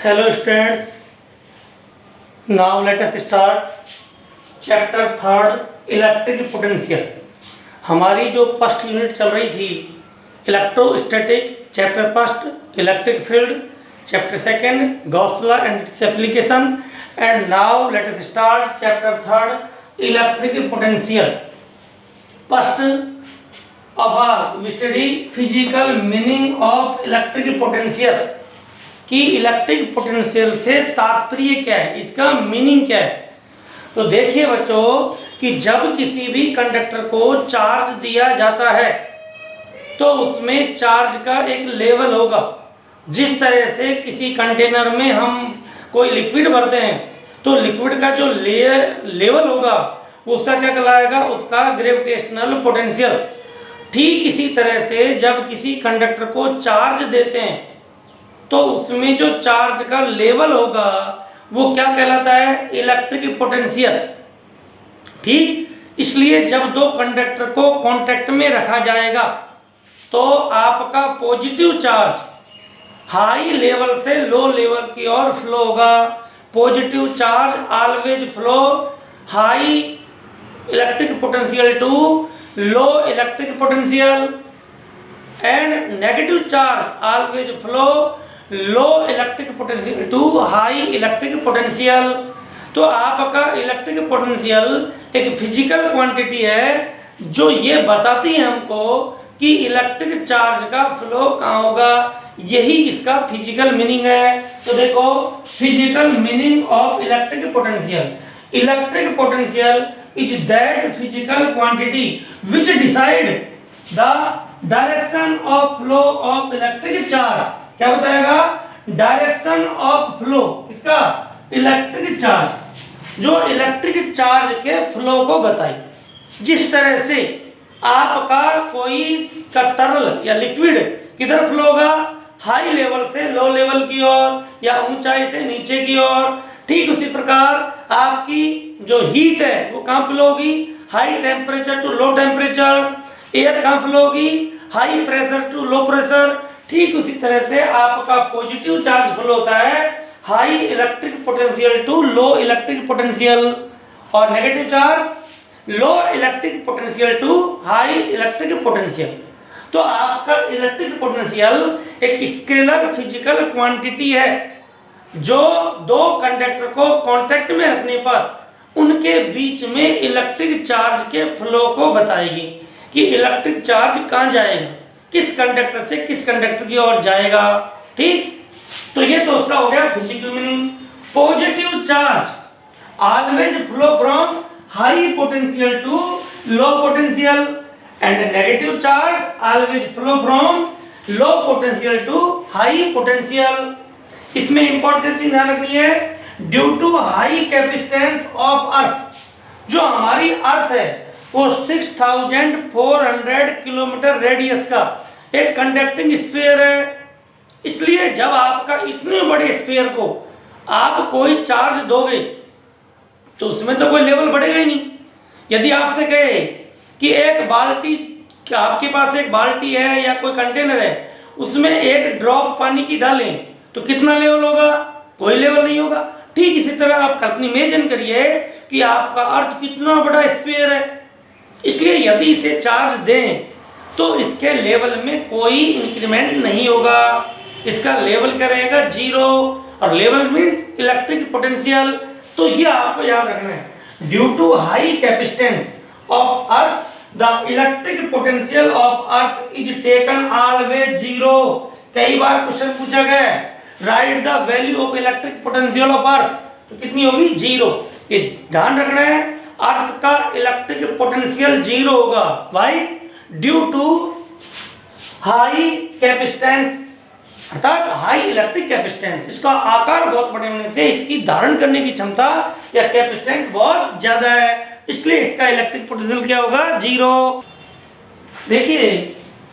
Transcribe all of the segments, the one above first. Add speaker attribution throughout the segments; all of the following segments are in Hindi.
Speaker 1: Hello students, now let us start chapter third electric potential. हमारी जो फर्स्ट यूनिट चल रही थी electrostatic, chapter first electric field, chapter second Gauss law and its application, and now let us start chapter third electric potential. First of all we study physical meaning of electric potential कि इलेक्ट्रिक पोटेंशियल से तात्पर्य क्या है, इसका मीनिंग क्या है। तो देखिए बच्चों कि जब किसी भी कंडक्टर को चार्ज दिया जाता है तो उसमें चार्ज का एक लेवल होगा। जिस तरह से किसी कंटेनर में हम कोई लिक्विड भरते हैं तो लिक्विड का जो लेवल होगा उसका क्या कहलाएगा, उसका ग्रेविटेशनल पोटेंशियल। ठीक इसी तरह से जब किसी कंडक्टर को चार्ज देते हैं तो उसमें जो चार्ज का लेवल होगा वो क्या कहलाता है, इलेक्ट्रिक पोटेंशियल। ठीक, इसलिए जब दो कंडक्टर को कांटेक्ट में रखा जाएगा तो आपका पॉजिटिव चार्ज हाई लेवल से लो लेवल की ओर फ्लो होगा। Positive charge always flow high electric potential to low electric potential and negative charge always flow low electric potential to high electric potential. तो आपका इलेक्ट्रिक पोटेंशियल एक फिजिकल क्वांटिटी है जो ये बताती है हमको कि इलेक्ट्रिक चार्ज का फ्लो कहाँ होगा। यही इसका फिजिकल मीनिंग है। तो देखो physical meaning of electric potential, electric potential is that physical quantity which decide the direction of flow of electric charge. क्या बताएगा, डायरेक्शन ऑफ फ्लो किसका, इलेक्ट्रिक चार्ज, जो इलेक्ट्रिक चार्ज के फ्लो को बताई। जिस तरह से आपका कोई का तरल या लिक्विड किधर फ्लो होगा, हाई लेवल से लो लेवल की ओर या ऊंचाई से नीचे की ओर। ठीक उसी प्रकार आपकी जो हीट है वो कहाँ फ्लो होगी, high temperature to low temperature. Air कहाँ फ्लो होगी, high pressure to low pressure. ठीक उसी तरह से आपका पॉजिटिव चार्ज फ्लो होता है high electric potential to low electric potential और negative charge low electric potential to high electric potential. तो आपका इलेक्ट्रिक पोटेंशियल एक स्केलर फिजिकल क्वांटिटी है जो दो कंडक्टर को कांटेक्ट में रखने पर उनके बीच में इलेक्ट्रिक चार्ज के फ्लो को बताएगी कि इलेक्ट्रिक चार्ज कहाँ जाएगा, किस कंडक्टर से किस कंडक्टर की ओर जाएगा। ठीक, तो ये तो उसका हो गया physical meaning. Positive charge always flow from high potential to low potential and negative charge always flow from low potential to high potential. इसमें इंपॉर्टेंट चीज ध्यान रखनी है, due to high capacitance of earth. जो हमारी अर्थ है वो 6400 किलोमीटर रेडियस का एक कंडक्टिंग स्फीयर है। इसलिए जब आपका इतने बड़े स्फीयर को आप कोई चार्ज दोगे तो उसमें तो कोई लेवल बढ़ेगा ही नहीं। यदि आपसे कहे कि एक बाल्टी, आपके पास एक बाल्टी है या कोई कंटेनर है, उसमें एक ड्रॉप पानी की डालें तो कितना लेवल होगा, कोई लेवल नहीं होगा। ठीक इसी तरह आप कल्पना इमेजिन करिए कि आपका अर्थ कितना बड़ा स्फीयर है। इसलिए यदि इसे चार्ज दें तो इसके लेवल में कोई इंक्रीमेंट नहीं होगा, इसका लेवल क्या रहेगा, जीरो। और लेवल मीन्स इलेक्ट्रिक पोटेंशियल। तो ये आपको याद रखना है, due to high capacitance of earth the electric potential of earth is taken always zero. कई बार क्वेश्चन पूछा गया है, right the value of electric potential of earth, तो कितनी होगी, जीरो। ये ध्यान रखना है, अर्थ का इलेक्ट्रिक पोटेंशियल जीरो होगा। Why, due to high capacitance, अर्थात हाई इलेक्ट्रिक कैपेसिटेंस। इसका आकार बहुत बड़े होने से इसकी धारण करने की क्षमता या कैपेसिटेंस बहुत ज्यादा है, इसलिए इसका इलेक्ट्रिक पोटेंशियल क्या होगा, जीरो। देखिए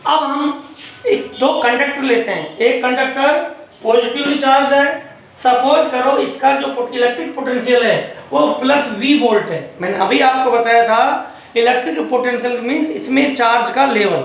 Speaker 1: अब हम दो कंडक्टर लेते हैं, एक कंडक्टर पॉजिटिवली चार्ज है। सपोज करो इसका जो इलेक्ट्रिक पोटेंशियल है वो प्लस V वोल्ट है। मैंने अभी आपको बताया था इलेक्ट्रिक पोटेंशियल मीन्स इसमें चार्ज का लेवल।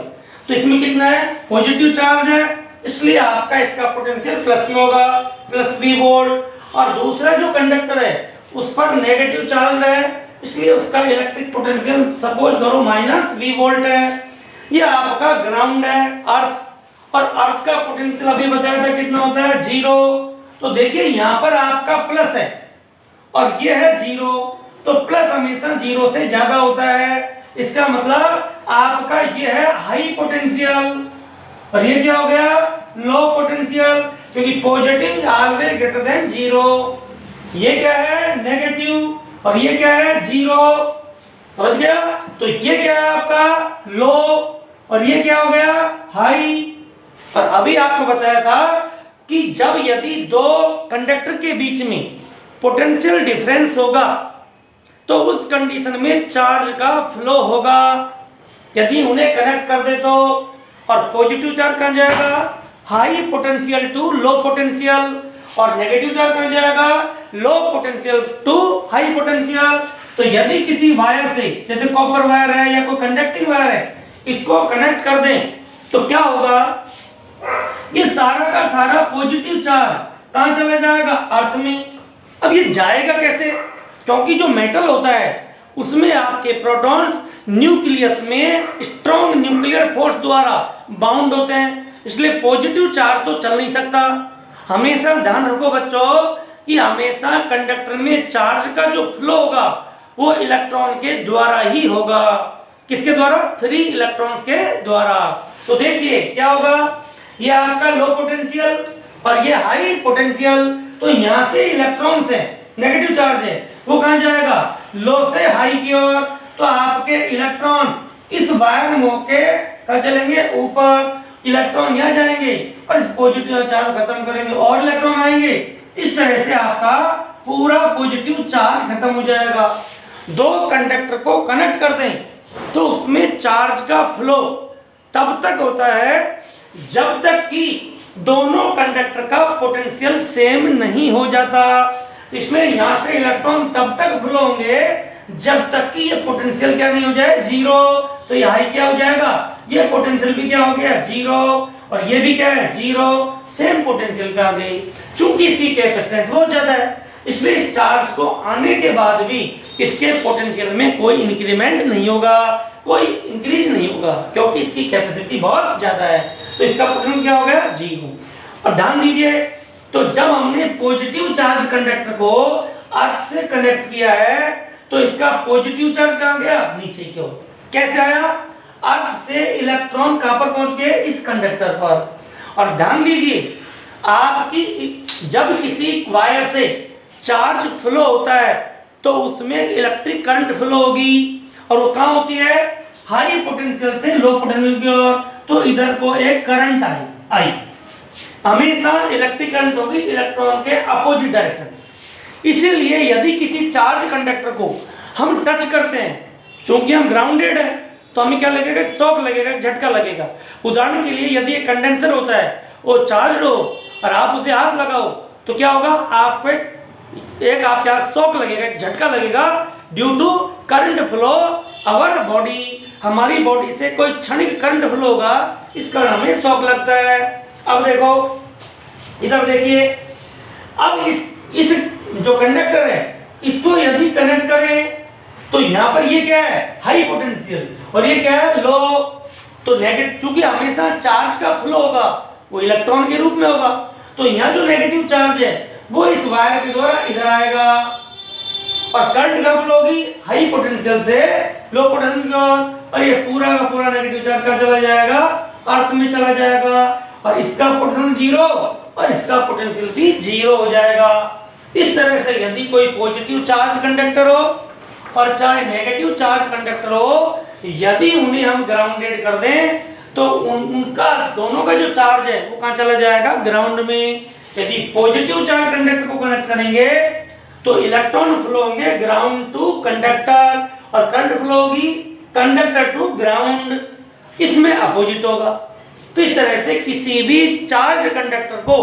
Speaker 1: तो इसमें कितना है, पॉजिटिव चार्ज है इसलिए आपका इसका पोटेंशियल प्लस में होगा, प्लस V वोल्ट। और दूसरा जो कंडक्टर है उस पर नेगेटिव चार्ज है, इसलिए उसका इलेक्ट्रिक पोटेंशियल सपोज करो -V वोल्ट है। ये आपका ग्राउंड है, अर्थ। और अर्थ का पोटेंशियल अभी बताया था कितना होता है, 0। तो देखिए यहाँ पर आपका प्लस है और ये है 0, तो प्लस हमेशा 0 से ज्यादा होता है। इसका मतलब आपका ये है हाई पोटेंशियल और ये क्या हो गया, लो पोटेंशियल, क्योंकि पॉजिटिव ऑलवेज ग्रेटर देन 0। ये क्या है, नेगेटिव, और ये क्या है, 0। समझ गया? तो ये क्या है आपका लो और ये क्या हो गया, हाई। और अभी आपको बताया था कि जब यदि दो कंडक्टर के बीच में पोटेंशियल डिफरेंस होगा तो उस कंडीशन में चार्ज का फ्लो होगा। यदि उन्हें कनेक्ट कर दे तो, और पॉजिटिव चार्ज कहाँ जाएगा, high potential to low potential, और नेगेटिव चार्ज कहाँ जाएगा, low potential to high potential. तो यदि किसी वायर से, जैसे कॉपर वायर है या कोई कंडक्टिंग वायर है, इसको कनेक्ट कर दें तो क्या होगा, ये सारा का सारा पॉजिटिव चार्ज कहाँ चला जाएगा, अर्थ में। अब ये जाएगा कैसे, क्योंकि जो मेटल होता है उसमें आपके प्रोटॉन्स न्यूक्लियस में स्ट्रॉन्ग न्यूक्लियर फोर्स द्वारा बाउंड होते हैं, इसलिए पॉजिटिव चार्ज तो चल नहीं सकता। हमेशा ध्यान रखो बच्चों कि हमेशा कंडक्टर में चार्ज का जो फ्लो होगा वो इलेक्ट्रॉन के द्वारा ही होगा। किसके द्वारा, फ्री इलेक्ट्रॉन्स के द्वारा। तो देखिए क्या होगा, ये आपका लो पोटेंशियल और ये हाई पोटेंशियल। तो यहां से इलेक्ट्रॉन्स है, नेगेटिव चार्ज है, वो कहां जाएगा, लो से हाई की ओर। तो आपके इलेक्ट्रॉन इस वायर में होके कहां चलेंगे, ऊपर। इलेक्ट्रॉन यहां जाएंगे और इस पॉजिटिव चार्ज खत्म करेंगे और इलेक्ट्रॉन आएंगे। इस तरह से आपका पूरा पॉजिटिव चार्ज खत्म हो जाएगा। दो कंडक्टर को कनेक्ट कर दें तो उसमें चार्ज का फ्लो तब तक होता है जब तक कि दोनों कंडक्टर का पोटेंशियल सेम नहीं हो जाता। इसमें यहां से इलेक्ट्रॉन तब तक फ्लो होंगे जब तक कि ये पोटेंशियल क्या नहीं हो जाए, 0। तो ये हाई क्या हो जाएगा, ये पोटेंशियल भी क्या हो गया, 0, और ये भी क्या है, 0, सेम पोटेंशियल पे आ गई। चूंकि इसकी कैपेसिटेंस बहुत ज्यादा है, इसलिए इस चार्ज को आने के बाद भी इसके पोटेंशियल में कोई इंक्रीमेंट नहीं होगा, कोई इंक्रीज नहीं होगा, क्योंकि इसकी कैपेसिटी बहुत ज्यादा है। तो इसका पोटेंशियल क्या हो गया, 0। और ध्यान दीजिए, तो जब हमने पॉजिटिव चार्ज कंडक्टर को अर्थ से कनेक्ट किया है तो इसका पॉजिटिव चार्ज कहां गया, नीचे की ओर। कैसे आया, अर्थ से इलेक्ट्रॉन कहां पर पहुंच गए, इस कंडक्टर पर। और ध्यान दीजिए, आपकी जब किसी वायर से चार्ज फ्लो होता है तो उसमें इलेक्ट्रिक करंट फ्लो होगी, और वो कहां होती है, हाई पोटेंशियल से लो पोटेंशियल की ओर। तो इधर को एक करंट आई हमेशा इलेक्ट्रिक करंट होगी इलेक्ट्रॉन के अपोजिट डायरेक्शन। इसीलिए यदि किसी चार्ज कंडक्टर को हम टच करते हैं, चूंकि हम ग्राउंडेड है तो हमें क्या लगेगा, एक शॉक लगेगा, एक झटका लगेगा। उदाहरण के लिए यदि एक कंडेंसर होता है, वो चार्ज हो और आप उसे हाथ लगाओ तो क्या होगा, आपको एक आपके हाथ शॉक लगेगा, एक झटका लगेगा, due to current flow our body. हमारी बॉडी से कोई क्षणिक करंट फ्लो होगा, इस कारण हमें शॉक लगता है। अब देखो इधर देखिए, अब इस जो कंडक्टर है इसको यदि कनेक्ट करें तो यहाँ पर ये क्या है, हाई पोटेंशियल, और ये क्या है, लो। तो नेगेटिव, चूंकि हमेशा चार्ज का फ्लो होगा वो इलेक्ट्रॉन के रूप में होगा, तो यहाँ जो नेगेटिव चार्ज है वो इस वायर के द्वारा इधर आएगा, और करंट का फ्लो होगी हाई पोटेंशियल से लो पोटेंशियल की ओर, और ये पूरा का पूरा नेगेटिव चार्ज का चला जाएगा, अर्थ में चला जाएगा, और इसका पोटेंशियल 0 और इसका पोटेंशियल भी 0 हो जाएगा। इस तरह से यदि कोई पॉजिटिव चार्ज कंडक्टर हो और चाहे नेगेटिव चार्ज कंडक्टर हो, यदि उन्हें हम ग्राउंडेड कर दें तो उनका दोनों का जो चार्ज है वो कहां चला जाएगा, ग्राउंड में। यदि पॉजिटिव चार्ज कंडक्टर को कनेक्ट करेंगे तो इलेक्ट्रॉन फ्लो होंगे ग्राउंड टू कंडक्टर, और करंट फ्लो होगी कंडक्टर टू ग्राउंड, इसमें अपोजिट होगा। तो इस तरह से किसी भी चार्ज कंडक्टर को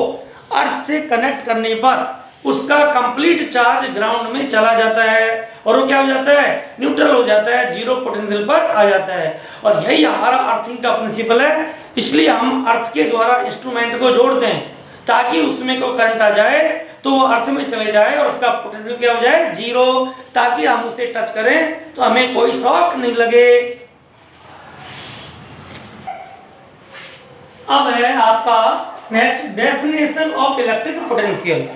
Speaker 1: अर्थ से कनेक्ट करने पर उसका कंप्लीट चार्ज ग्राउंड में चला जाता है और वो क्या हो जाता है, न्यूट्रल हो जाता है, जीरो पोटेंशियल पर आ जाता है। और यही हमारा अर्थिंग का प्रिंसिपल है। इसलिए हम अर्थ के द्वारा इंस्ट्रूमेंट को जोड़ते हैं ताकि उसमें कोई करंट आ जाए तो वो अर्थ में चले जाए और उसका पोटेंशियल क्या हो जाए, जीरो, ताकि हम उसे टच करें तो हमें कोई शॉक नहीं लगे। अब है आपका next definition of electric potential.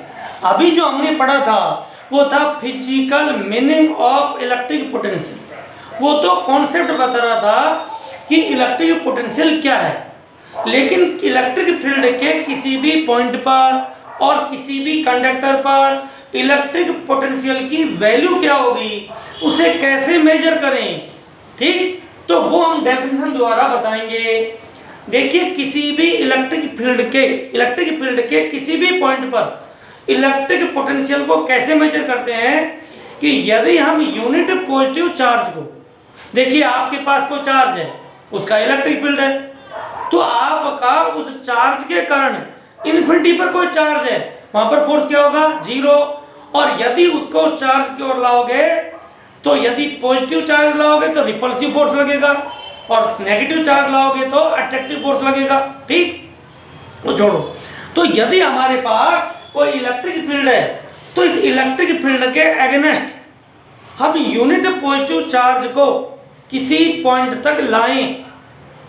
Speaker 1: अभी जो हमने पढ़ा था वो था physical meaning of electric potential. वो तो कॉन्सेप्ट बता रहा था कि इलेक्ट्रिक पोटेंशियल क्या है, लेकिन इलेक्ट्रिक फील्ड के किसी भी पॉइंट पर और किसी भी कंडक्टर पर इलेक्ट्रिक पोटेंशियल की वैल्यू क्या होगी, उसे कैसे मेजर करें, ठीक, तो वो हम डेफिनेशन द्वारा बताएंगे। देखिए, किसी भी इलेक्ट्रिक फील्ड के किसी भी पॉइंट पर इलेक्ट्रिक पोटेंशियल को कैसे मेजर करते हैं कि यदि हम यूनिट पॉजिटिव चार्ज को, देखिए आपके पास कोई चार्ज है, उसका इलेक्ट्रिक फील्ड है, तो आपका उस चार्ज के कारण इन्फिनिटी पर कोई चार्ज है, वहां पर फोर्स क्या होगा, जीरो। और यदि उसको उस चार्ज की ओर लाओगे तो यदि पॉजिटिव चार्ज लाओगे तो रिपल्सिव फोर्स लगेगा और नेगेटिव चार्ज लाओगे तो अट्रैक्टिव फोर्स लगेगा, ठीक, वो छोड़ो। तो यदि हमारे पास कोई इलेक्ट्रिक फील्ड है तो इस इलेक्ट्रिक फील्ड के अगेंस्ट हम यूनिट पॉजिटिव चार्ज को किसी पॉइंट तक लाएं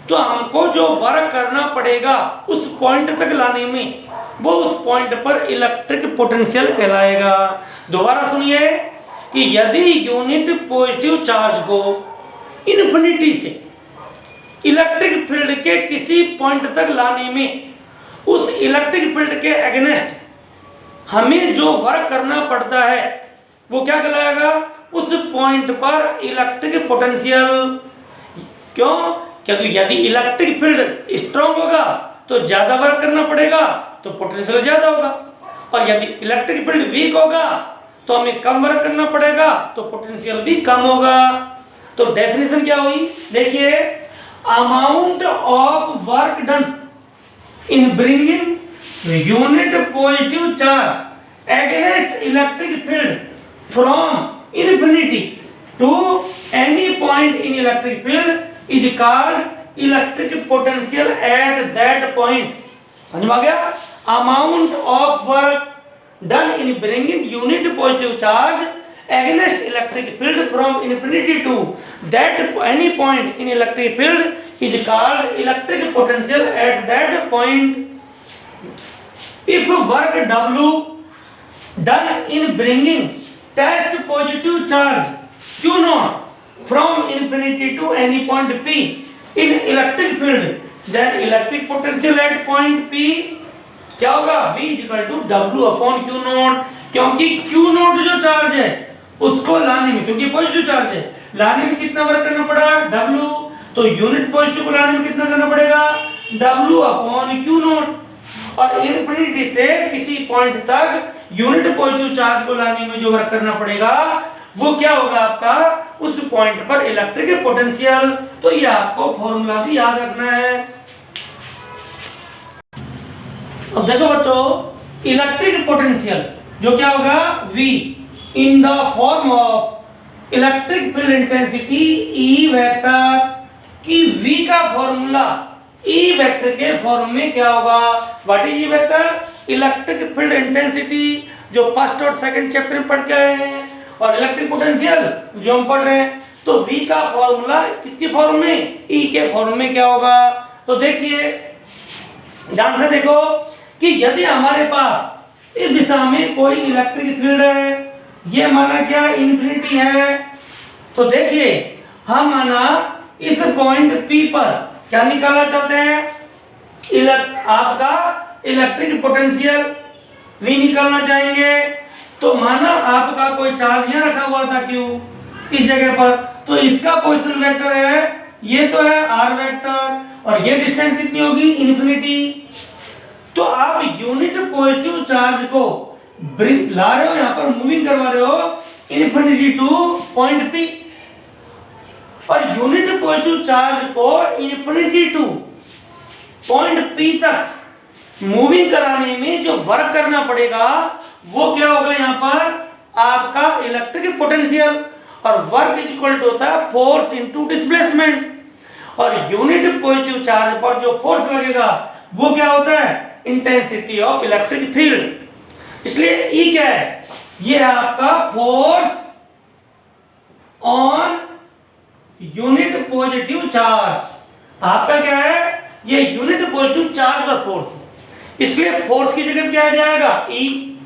Speaker 1: तो हमको जो वर्क करना पड़ेगा उस पॉइंट तक लाने में, वो उस पॉइंट पर इलेक्ट्रिक पोटेंशियल कहलाएगा। दोबारा सुनिए कि यदि यूनिट पॉजिटिव चार्ज को इन्फिनिटी से इलेक्ट्रिक फील्ड के किसी पॉइंट तक लाने में उस इलेक्ट्रिक फील्ड के अगेंस्ट हमें जो वर्क करना पड़ता है वो क्या कहलाएगा, उस पॉइंट पर इलेक्ट्रिक पोटेंशियल। क्यों? क्योंकि यदि इलेक्ट्रिक फील्ड स्ट्रांग होगा तो ज्यादा वर्क करना पड़ेगा तो पोटेंशियल ज्यादा होगा, और यदि इलेक्ट्रिक फील्ड वीक होगा तो हमें कम वर्क करना पड़ेगा तो पोटेंशियल भी कम होगा। तो डेफिनेशन क्या हुई, देखिए, amount of work done in bringing unit positive charge against electric field from infinity to any point in electric field is called electric potential at that point. समझ में आ गया? Amount of work done in bringing unit positive charge against electric field from infinity to that any point in electric field is called electric potential at that point. If work W done in bringing test positive charge Q naught from infinity to any point P in electric field, then electric potential at point P क्या होगा, V is equal to W upon Q naught। क्योंकि Q naught जो चार्ज है उसको लाने में, क्योंकि पॉजिटिव चार्ज है, लाने में कितना वर्क करना पड़ा, W, तो यूनिट पॉजिटिव को लाने में कितना करना पड़ेगा, W अपॉन Q नॉट। और इन्फिनिटी से किसी पॉइंट तक यूनिट पॉजिटिव चार्ज को लाने में जो वर्क करना पड़ेगा वो क्या होगा आपका, उस पॉइंट पर इलेक्ट्रिक पोटेंशियल। तो ये आपको फॉर्मूला भी याद रखना है। अब देखो बच्चों, इलेक्ट्रिक पोटेंशियल जो क्या होगा, V in the form of electric field intensity E vector, की V का फॉर्मूला E वेक्टर के फॉर्म में क्या होगा, what is E vector, electric field intensity जो फर्स्ट और सेकंड चैप्टर में पढ़ के आए हैं, और इलेक्ट्रिक पोटेंशियल जो हम पढ़ रहे हैं। तो V का फॉर्मूला किसके फॉर्म में, E के फॉर्म में क्या होगा। तो देखिए ध्यान से देखो कि यदि हमारे पास इस दिशा में कोई इलेक्ट्रिक फील्ड है, ये माना क्या इन्फिनिटी है, तो देखिए हम माना इस पॉइंट P पर क्या निकालना चाहते हैं, आपका इलेक्ट्रिक पोटेंशियल V निकालना चाहेंगे। तो माना आपका कोई चार्ज यहाँ रखा हुआ था Q इस जगह पर, तो इसका पोजीशन वेक्टर है, ये तो है R वेक्टर, और ये डिस्टेंस कितनी होगी, इन्फिनिटी। तो आप यूनिट पॉजिटिव चार्ज को ला रहे हो, यहां पर मूविंग करवा रहे हो इन्फिनिटी टू पॉइंट P, और यूनिट पॉजिटिव चार्ज को इन्फिनिटी टू पॉइंट P तक मूविंग कराने में जो वर्क करना पड़ेगा वो क्या होगा यहाँ पर आपका इलेक्ट्रिक पोटेंशियल, और वर्क इज इक्वल टू होता है फोर्स इनटू डिस्प्लेसमेंट, और यूनिट पॉजिटिव चार्ज पर जो फोर्स लगेगा वो क्या होता है इंटेंसिटी ऑफ इलेक्ट्रिक फील्ड। इसलिए ई क्या है, ये है आपका force on unit positive charge. आपका क्या है, ये यूनिट पॉजिटिव चार्ज का फोर्स है, इसलिए फोर्स की जगह क्या आ जाएगा ई।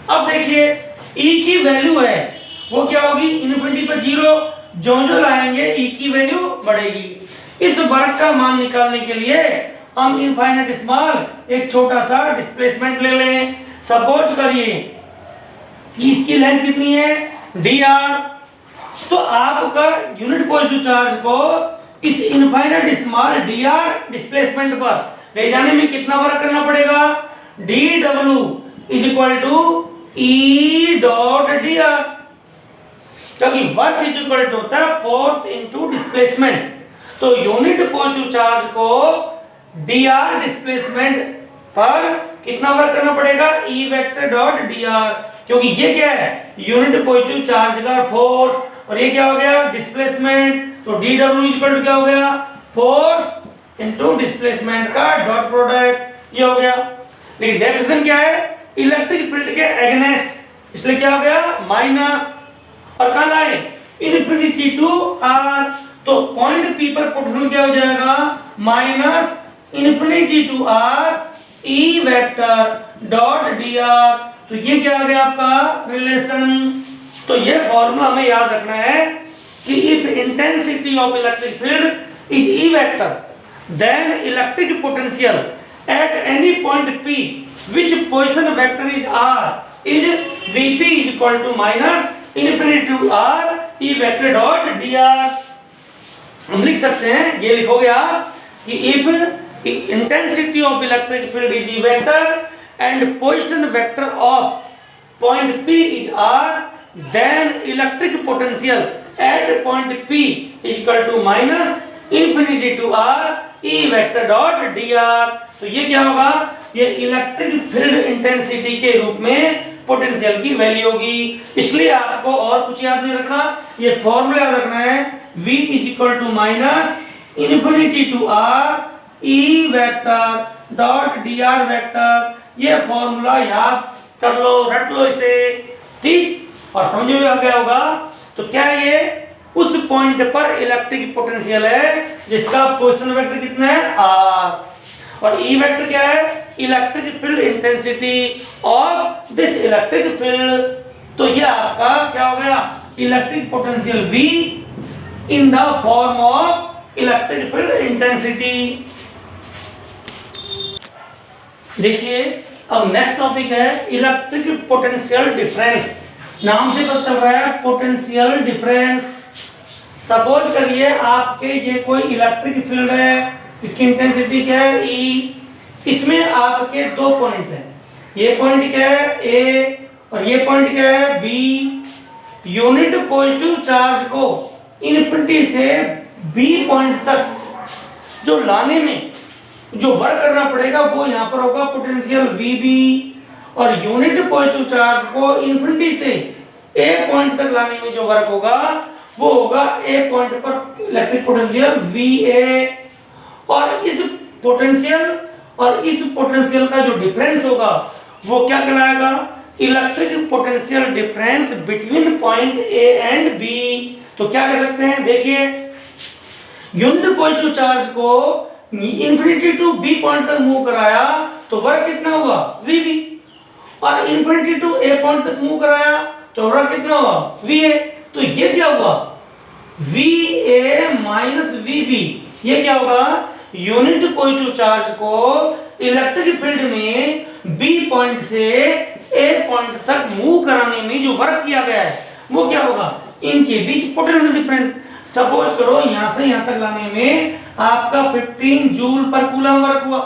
Speaker 1: अब देखिए ई की वैल्यू है वो क्या होगी इनफिनिटी पर 0, जो जो लाएंगे ई की वैल्यू बढ़ेगी। इस वर्क का मान निकालने के लिए हम इनफाइनाइट स्मॉल एक छोटा सा डिस्प्लेसमेंट ले लें। सपोज करिए कि इसकी लेंथ कितनी है dr, तो आपका यूनिट पॉजिटिव चार्ज को इस इनफाइनाइट स्मॉल dr डिस्प्लेसमेंट पर ले जाने में कितना वर्क करना पड़ेगा, dw is equal to E dot dr, क्योंकि वर्क इज इक्वल टू होता है फोर्स इनटू डिस्प्लेसमेंट। तो यूनिट पॉजिटिव चार्ज को dr डिस्प्लेसमेंट पर कितना वर्क करना पड़ेगा, ई वेक्टर डॉट dr, क्योंकि ये क्या है यूनिट पॉजिटिव चार्ज का फोर्स, और ये क्या हो गया डिस्प्लेसमेंट, तो dw इक्वल टू क्या हो गया फोर्स इनटू डिस्प्लेसमेंट का डॉट प्रोडक्ट, ये हो गया। लेकिन डेफिनेशन क्या है इलेक्ट्रिक फील्ड के एगेंस्ट, इसलिए क्या हो गया माइनस, और कहां लाए इनफिनिटी टू r, तो पॉइंट p पर पोटेंशियल क्या हो जाएगा minus infinity to r E vector dot dr। तो ये क्या आ गया आपका रिलेशन। तो ये फॉर्मूला हमें याद रखना है कि if intensity of electric field is E vector then electric potential at any point p which position vector is r is vp is equal to minus infinity to r e vector dot dr। हम लिख सकते हैं, ये लिखोगे आप कि if intensity of electric field is e vector and position vector of point p is r, then electric potential at point p is equal to minus infinity to r e vector dot dr। तो ये क्या होगा, ये इलेक्ट्रिक फील्ड इंटेंसिटी के रूप में पोटेंशियल की वैल्यू होगी। इसलिए आपको और कुछ याद नहीं रखना, ये फॉर्मूला याद रखना है v is equal to minus infinity to r e vector dot dr vector. ये फॉर्मूला याद कर लो, रट लो इसे, ठीक, और समझ में आ गया होगा। तो क्या ये उस पॉइंट पर इलेक्ट्रिक पोटेंशियल है जिसका पोजीशन वेक्टर कितना है r, और ई वेक्टर क्या है electric field intensity of this electric field. तो ये आपका क्या हो गया electric potential V in the form of electric field intensity. देखिए अब नेक्स्ट टॉपिक है इलेक्ट्रिक पोटेंशियल डिफरेंस। नाम से पता चल रहा है पोटेंशियल डिफरेंस। सपोज करिए आपके ये कोई इलेक्ट्रिक फील्ड है, इसकी इंटेंसिटी क्या है E, इसमें आपके दो पॉइंट हैं, ये पॉइंट क्या है A और ये पॉइंट क्या है B। यूनिट पॉजिटिव चार्ज को इनफिनिटी से B पॉइंट तक जो लाने में जो वर्क करना पड़ेगा वो यहाँ पर होगा पोटेंशियल VB, और यूनिट पॉजिटिव चार्ज को इनफिनिटी से A पॉइंट तक लाने में जो वर्क होगा वो होगा A पॉइंट पर इलेक्ट्रिक पोटेंशियल VA। और इस पोटेंशियल का जो डिफरेंस होगा वो क्या कहलाएगा electric potential difference between point A and B। तो क्या कह सकते हैं, देखिए यूनिट पॉजिटिव चार्ज को इनफिनिटी टू B पॉइंट तक मूव कराया तो वर्क कितना हुआ VB, और इनफिनिटी टू A पॉइंट तक मूव कराया तो वर्क कितना हुआ VA। तो ये क्या हुआ VA माइनस VB, ये क्या होगा यूनिट पॉजिटिव चार्ज को इलेक्ट्रिक फील्ड में B पॉइंट से A पॉइंट तक मूव कराने में जो वर्क किया गया है वो क्या होगा इनके बीच पोटेंशियल डिफरेंस। सपोज करो यहां से यहां तक लाने में आपका 15 जूल पर कूलम वर्क हुआ,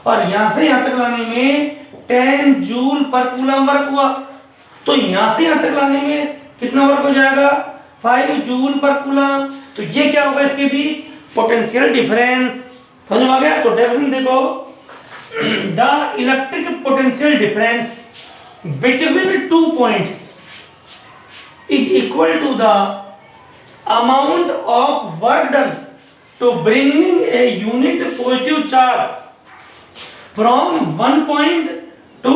Speaker 1: और यहां से यहां तक लाने में 10 जूल पर कूलम वर्क हुआ, तो यहां से यहां तक लाने में कितना वर्क हो जाएगा 5 जूल पर कूलम। तो ये क्या होगा इसके बीच पोटेंशियल डिफरेंस। समझ में आ गया। तो डेफिनेशन देखो the electric potential difference between 2 points is equal to the amount of work done to bringing a unit positive charge from one point to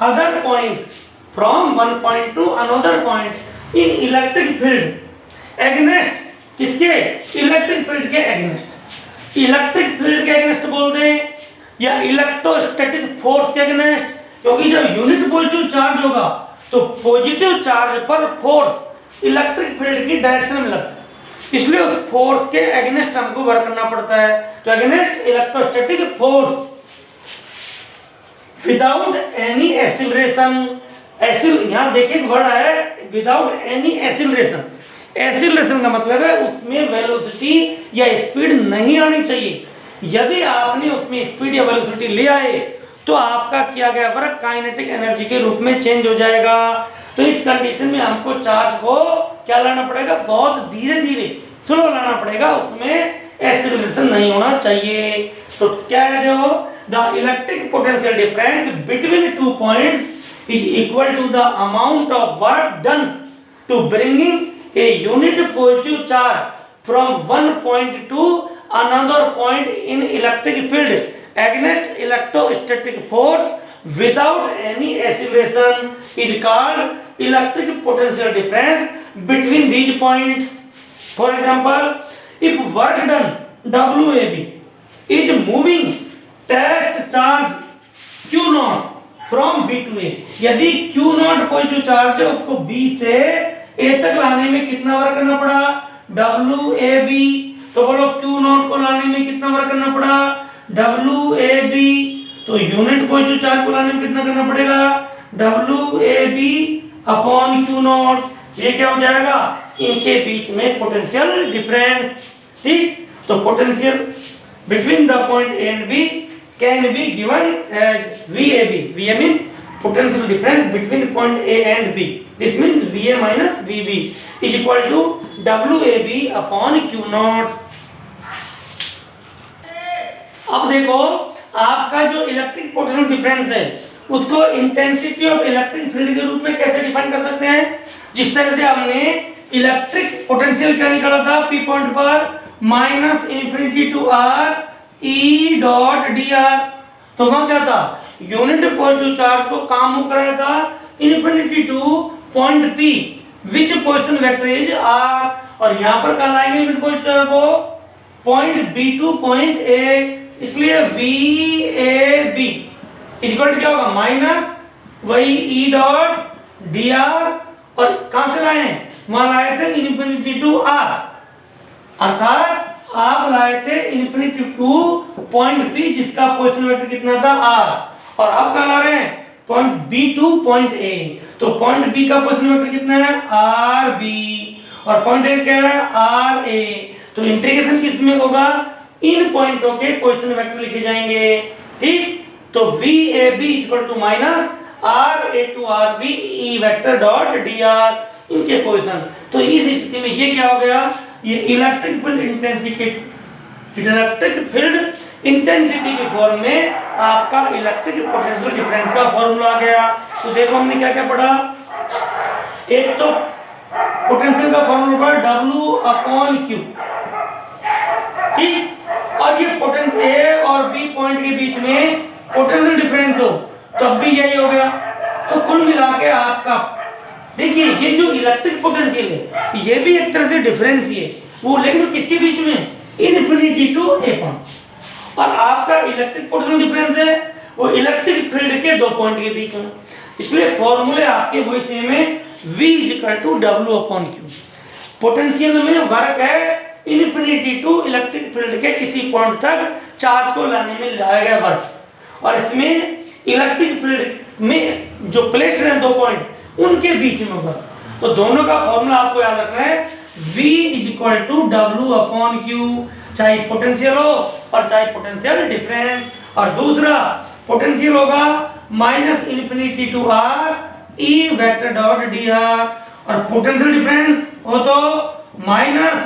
Speaker 1: other point, from one point to another point in electric field against किसके? इलेक्ट्रिक फील्ड के एगेंस्ट। इलेक्ट्रिक फील्ड के एगेंस्ट बोल दें या इलेक्ट्रोस्टैटिक फोर्स के एगेंस्ट, क्योंकि जब यूनिट पॉजिटिव चार्ज होगा तो पॉजिटिव चार्ज पर फोर्स इलेक्ट्रिक फील्ड की डायरेक्शन में लगता है, इसलिए उस फोर्स के एगेंस्ट हमको वर्क करना पड़ता है। तो against electrostatic force without any acceleration, यहां देखिए वर्ड है विदाउट एनी एक्सीलरेशन। एक्सीलरेशन का मतलब है उसमें वेलोसिटी या स्पीड नहीं आनी चाहिए। यदि आपने उसमें स्पीड या वेलोसिटी ले आए तो आपका किया गया वर्क काइनेटिक एनर्जी के रूप में चेंज हो जाएगा। तो इस कंडीशन में हमको चार्ज को क्या लाना पड़ेगा? बहुत धीरे धीरे स्लो लाना पड़ेगा, उसमें एक्सीलरेशन नहीं होना चाहिए। तो क्या है जो the electric potential difference between 2 points is equal to the amount of work done to bringing a unit positive charge from one point to another point in electric field against electrostatic force without any acceleration is called electric potential difference between these points. For example, if work done WAB is moving test charge Q0 from B to A, यदि Q0 पॉजिटिव चार्ज है उसको B से A तक लाने में कितना वर्क करना पड़ा? WAB। तो बोलो Q0 को लाने में कितना वर्क करना पड़ा? WAB। तो यूनिट पॉजिटिव चार्ज को लाने में कितना करना पड़ेगा? WAB upon Q0। ये क्या हो जाएगा? इनके बीच में पोटेंशियल डिफरेंस। ठीक, तो potential between the point A and B can be given as VAB। VA means potential difference between point A and B. This means VA minus VB is equal to WAB upon Q0. अब देखो आपका जो इलेक्ट्रिक पोटेंशियल डिफरेंस है उसको इंटेंसिटी ऑफ इलेक्ट्रिक फील्ड के रूप में कैसे डिफाइन कर सकते हैं? जिस तरह से हमने इलेक्ट्रिक पोटेंशियल क्या निकाला था P पॉइंट पर minus infinity to R E dot dr। तो वहां क्या था? यूनिट पॉजिटिव चार्ज को काम हो कराया था infinity two point P which position vector is R, और यहां पर कहां लाएंगे यूनिट पॉजिटिव चार्ज को? Point B two point A, इसलिए VAB इक्वल टू क्या होगा? माइनस वही E डॉट dr, और कहां से लाए? वहां लाए थे इन्फिनिटी टू R, अर्थात आप लाए थे इन्फिनिटी टू पॉइंट P जिसका पोजीशन वेक्टर कितना था? R, और अब क्या ला रहे हैं? Point B two point A। तो पॉइंट B का पोजीशन वेक्टर कितना है? RB, और पॉइंट A क्या है? RA। तो इंटीग्रेशन किस में होगा? इन पॉइंटों के पोजीशन वेक्टर लिखे जाएंगे। ठीक, तो VAB equal to minus RA to RB E vector dot dr, इनके पोजीशन। तो इस स्थिति में ये क्या हो गया? ये इलेक्ट्रिक फील्ड इंटेंसिटी की फॉर्म में आपका इलेक्ट्रिक पोटेंशियल डिफरेंस का फॉर्मूला आ गया। तो देखो हमने क्या क्या पढ़ा। एक तो पोटेंशियल का फॉर्मूला पढ़ा W अपॉन Q, ठीक, और ये पोटेंशियल A और B पॉइंट के बीच में पोटेंशियल डिफरेंस हो तब भी यही हो गया। तो कुल मिला के आपका देखिए ये जो इलेक्ट्रिक पोटेंशियल है ये भी एक तरह से डिफरेंस ही है वो, लेकिन किसके बीच में? Infinity to A point. और आपका इलेक्ट्रिक पोटेंशियल डिफरेंस है वो इलेक्ट्रिक फील्ड के 2 पॉइंट के बीच में, इसलिए फॉर्मूले आपके वही सेम है V equal to W upon Q। Potential में वर्क है इन्फिनिटी टू इलेक्ट्रिक फील्ड के किसी पॉइंट तक चार्ज को लाने में लगाया गया वर्क, और इसमें इलेक्ट्रिक फील्ड में जो प्लेस्ड है 2 पॉइंट उनके बीच में वर्क। तो दोनों का फॉर्मूला आपको याद रखना है V equal to W upon Q, चाहे पोटेंशियल हो और चाहे पोटेंशियल डिफरेंस। और दूसरा पोटेंशियल होगा minus infinity to R E vector dot dr, और पोटेंशियल डिफरेंस हो तो minus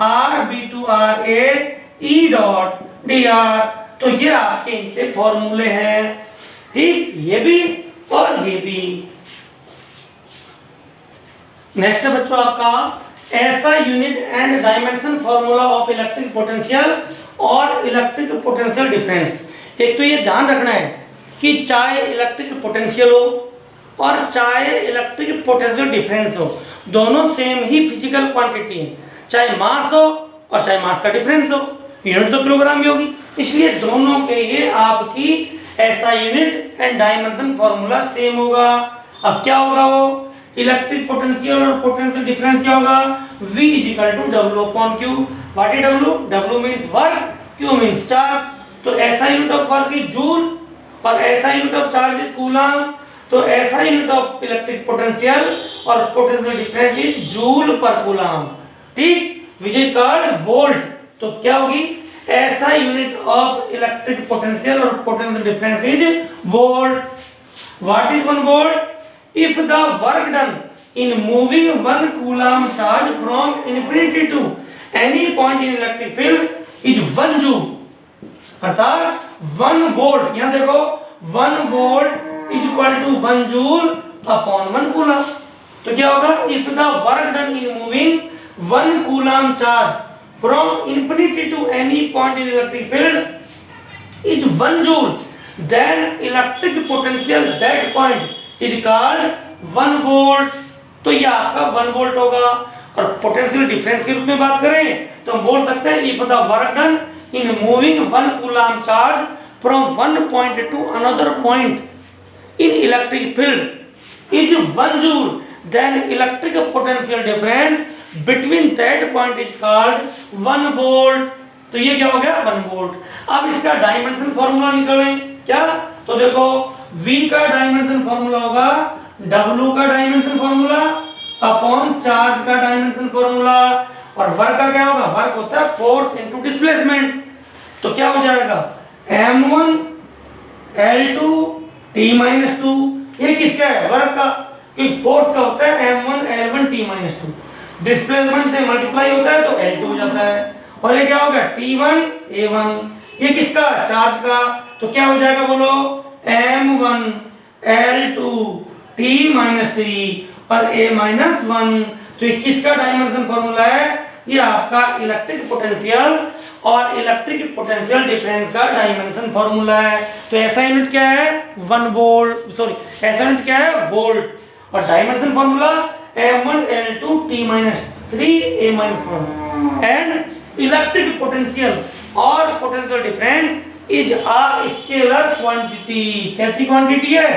Speaker 1: RB to RA E dot dr। तो ये आपके इनके फॉर्मूले हैं, ठीक, ये भी और ये भी। नेक्स्ट है बच्चों आपका ऐसा unit and dimension formula of electric potential और इलेक्ट्रिक पोटेंशियल डिफरेंस। एक तो ये ध्यान रखना है कि चाहे इलेक्ट्रिक पोटेंशियल हो और चाहे इलेक्ट्रिक पोटेंशियल डिफरेंस हो, दोनों सेम ही फिजिकल क्वांटिटी है, चाहे मास हो और चाहे मास का डिफरेंस हो, यूनिट तो किलोग्राम ही होगी, इसलिए दोनों के लिए आपकी SI unit and dimension formula same होगा। अब क्या होगा वो इलेक्ट्रिक पोटेंशियल और पोटेंशियल डिफरेंस क्या होगा, V equal to W upon Q। What is W? W means work, Q means charge. तो SI unit of work is joule और SI unit of charge is coulomb. तो SI unit of electric potential और potential difference is joule per coulomb, ठीक, विच इज कॉल्ड वोल्ट। तो क्या होगी ऐसा यूनिट ऑफ इलेक्ट्रिक पोटेंशियल और potential difference is volt. What is 1 volt? If the work done in moving 1 coulomb charge from infinity to any point in electric field is 1 joule, अर्थात 1 वोल्ट, यहाँ देखो 1 volt is equal to 1 joule upon 1 coulomb. तो क्या होगा if the work done in moving 1 coulomb charge from infinity to any point in electric field is 1 joule, then electric potential that point is called 1 volt. तो ये आपका 1 वोल्ट होगा। और पोटेंशियल डिफरेंस के रूप में बात करें तो हम बोल सकते हैं if the work done in moving 1 coulomb charge from 1 point to another point in electric field is 1 joule, then electric potential difference between that point is called 1 volt. तो ये क्या हो गया 1 वोल्ट। अब इसका डायमेंशन फॉर्मूला निकालें क्या, तो देखो V का डायमेंशन फॉर्मूला होगा W का डायमेंशन फॉर्मूला अपॉन चार्ज का डायमेंशन फॉर्मूला, और वर्क का क्या होगा, वर्क होता है फोर्स इनटू डिस्प्लेसमेंट। तो क्या हो जाएगा m1 L2 T-2। ये किसका है, वर्क का, क्योंकि फोर्स का होता है m1 L1 T-2, डिस्प्लेसमेंट से मल्टीप्लाई होता है तो L2 हो जाता है, और ये क्या होगा T1 A1। ये किसका, चार्ज का। तो क्या हो जाएगा बोलो m1 L2 T-3 और A-1। तो ये किसका डायमेंशन फॉर्मूला है, ये आपका इलेक्ट्रिक पोटेंशियल और इलेक्ट्रिक पोटेंशियल डिफरेंस का डायमेंशन फॉर्मूला है। तो ऐसा यूनिट क्या है 1 वोल्ट, सॉरी ऐसा यूनिट क्या है वोल्ट, और dimension formula m1 L2 T-3 A-1 and electric potential और potential difference is a scalar quantity. कैसी क्वांटिटी है,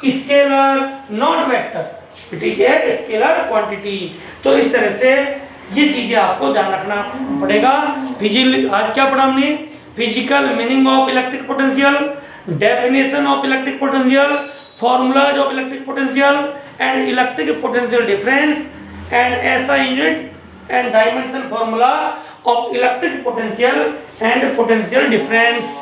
Speaker 1: scalar not vector, it is a scalar quantity. तो इस तरह से ये चीजें आपको ध्यान रखना पड़ेगा। आज क्या पढ़ा हमने, physical meaning of electric potential, definition of electric potential, formulas of electric potential and electric potential difference and ऐसा unit and dimension formula of electric potential and potential difference।